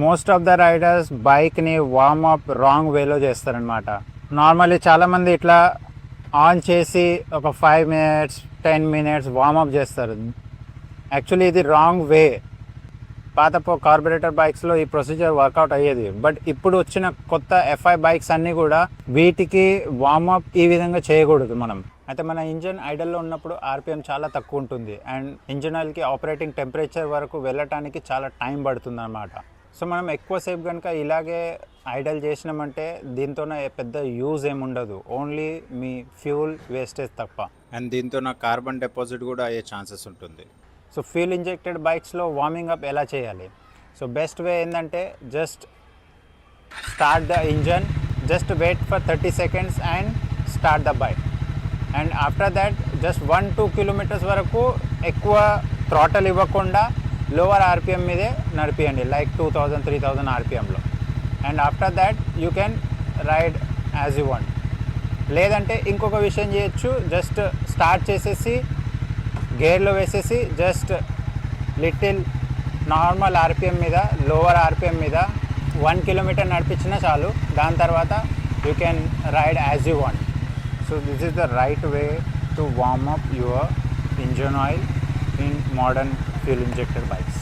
Most of the riders బైక్ని warm up wrong వేలో చేస్తారనమాట. నార్మల్లీ చాలామంది ఇట్లా ఆన్ చేసి ఒక 5 minutes 10 minutes వార్మప్ చేస్తారు. యాక్చువల్లీ ఇది రాంగ్ వే. పాత కార్బొరేటర్ బైక్స్లో ఈ ప్రొసీజర్ వర్కౌట్ అయ్యేది. బట్ ఇప్పుడు వచ్చిన కొత్త FI బైక్స్ అన్నీ కూడా వీటికి వార్మప్ ఈ విధంగా చేయకూడదు మనం. అయితే మన ఇంజన్ ఐడల్లో ఉన్నప్పుడు RPM చాలా తక్కువ ఉంటుంది అండ్ ఇంజన్ ఆయిల్కి ఆపరేటింగ్ టెంపరేచర్ వరకు వెళ్ళటానికి చాలా టైం పడుతుంది అన్నమాట. సో మనం ఎక్కువసేపు కనుక ఇలాగే ఐడల్ చేసినామంటే దీంతోనే పెద్ద యూజ్ ఏముండదు, ఓన్లీ మీ ఫ్యూల్ వేస్టేజ్ తప్ప. అండ్ దీంతో నా కార్బన్ డిపాజిట్ కూడా అయ్యే ఛాన్సెస్ ఉంటుంది. సో ఫ్యూల్ ఇంజెక్టెడ్ బైక్స్లో వార్మింగ్ అప్ ఎలా చేయాలి? సో బెస్ట్ వే ఏంటంటే just start the engine, just wait for 30 seconds and start the bike. And after that just 1-2 kilometers వరకు ఎక్కువ థ్రాటల్ ఇవ్వకుండా లోవర్ RPM మీదే నడిపియండి, లైక్ 2000-3000 RPMలో. And after that you can ride as you want. లేదంటే ఇంకొక విషయం చేయొచ్చు, జస్ట్ స్టార్ట్ చేసేసి గేర్లో వేసేసి జస్ట్ లిటిల్ నార్మల్ RPM మీద, లోవర్ RPM మీద 1 kilometer నడిపించినా చాలు. దాని తర్వాత you can ride as you want. So this is the right way to warm up your engine oil in modern fuel injected bikes.